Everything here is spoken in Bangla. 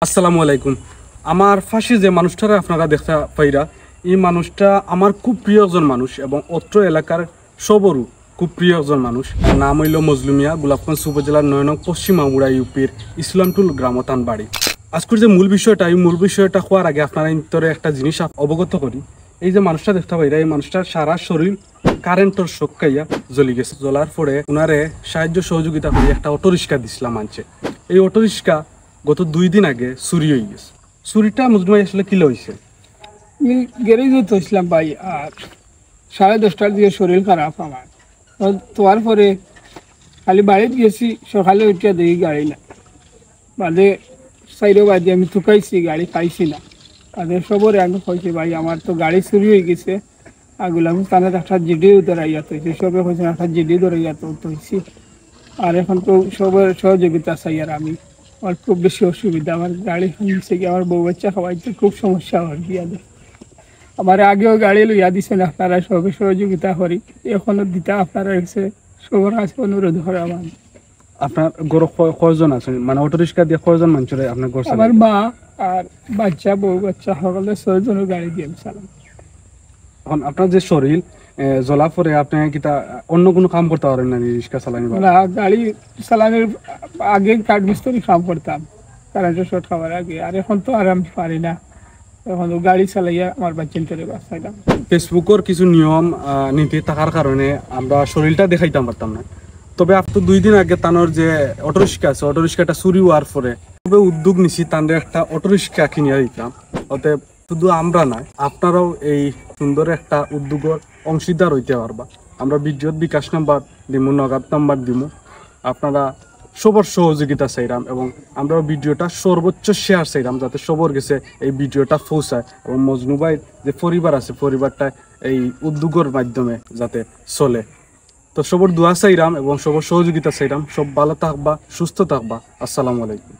আসসালামু আলাইকুম। আমার ফাঁসি যে মানুষটারা আপনারা দেখতে পাইরা, এই মানুষটা আমার খুব প্রিয় একজন মানুষ এবং অত্র এলাকার সবরও খুব প্রিয় একজন মানুষ। নাম হইল মজলুমিয়া, গোলাপগঞ্জ উপজেলার ৯ নং পশ্চিম আমুড়া ইউপির ইসলামটুল গ্রামতান বাড়ি। আজকের যে মূল বিষয়টা, এই মূল বিষয়টা হওয়ার আগে আপনারা ভিতরে একটা জিনিস অবগত করি। এই যে মানুষটা দেখতে পাইরা, এই মানুষটার সারা শরীর কারেন্টর শক খাইয়া জ্বলি গেছে। জ্বলার পরে ওনারে সাহায্য সহযোগিতা করে একটা অটোরিক্সা দিছিলাম আনছে। এই অটোরিক্সা গত 2 দিন আগে চুরি হয়ে গেছে। চুরিটা মুজমাই আসলে কি হয়েছে? গ্যারেজে তো ছিলাম ভাই, আর 10:30টার দিকে শরীর খারাপ আমার। তোয়ার পরে খালি বাড়িতে গেছি, সকালে উঠিয়া দেখি গাড়ি না। বাদে 4 বাজে আমি থুকাইছি, গাড়ি পাইছি না। বাদে সবরে আমি কইছি ভাই আমার তো গাড়ি চুরি হয়ে গেছে, আগুলো আমি কানে একটা জিডি ধরাইয়া তৈছি, সবে কইছে একটা জিডি ধরাইয়া তৈছি। আর এখন তো সবার সহযোগিতা চাই। আর আমি আমার খুব বেশি অসুবিধা, আমার গাড়ি নিচে গিয়ে আমার বউ বাচ্চা খাওয়াইতে খুব সমস্যা হয় বিয়াদের। আমার আগেও গাড়ি লইয়া দিচ্ছেন, আপনারা সবে সহযোগিতা করি, এখনো দিতে আপনারা এসে সবার কাছে অনুরোধ করে আমার। আপনার গরু কয়জন আছে, মানে অটোরিক্সা দিয়ে কয়জন মানুষের আপনার ঘর? আমার মা আর বাচ্চা, বউ বাচ্চা সকলে 6 জনের গাড়ি দিয়ে আমি চালাম। এখন আপনার যে শরীর জ্বলা পরে আপনি কি তা অন্য কোনো কাম করতে পারেন না রিক্সা চালানি? না, গাড়ি চালানোর আগে কাঠ মিস্ত্রি কাম করতাম কারেন্টের শর্ট খাওয়ার আগে, আর এখন তো আর আমি পারি না। এখন গাড়ি চালাইয়া আমার বাচ্চাটারে বাঁচাইলাম। ফেসবুকের কিছু নিয়ম নীতি থাকার কারণে আমরা শরীরটা দেখাইতাম পারতাম না। তবে আপনি 2 দিন আগে তানোর যে অটোরিক্সা আছে, অটোরিক্সাটা চুরি হওয়ার পরে তবে উদ্যোগ নিছি তানরে একটা অটোরিক্সা কিনিয়া দিতাম। অতএব শুধু আমরা নাই, আপনারাও এই সুন্দর একটা উদ্যোগের অংশীদার হইতে পারবা। আমরা বিদ্যুৎ বিকাশ নাম্বার দিমু, নগদ নাম্বার দিমু। আপনারা সবার সহযোগিতা চাইলাম এবং আমরা ভিডিওটা সর্বোচ্চ শেয়ার চাইলাম, যাতে সবার কাছে এই ভিডিওটা পৌঁছায় এবং মজনু ভাই যে পরিবার আছে, পরিবারটা এই উদ্যোগের মাধ্যমে যাতে চলে। তো সবার দোয়া চাইলাম এবং সবার সহযোগিতা চাইলাম। সব ভালো থাকবা, সুস্থ থাকবা। আসসালামু আলাইকুম।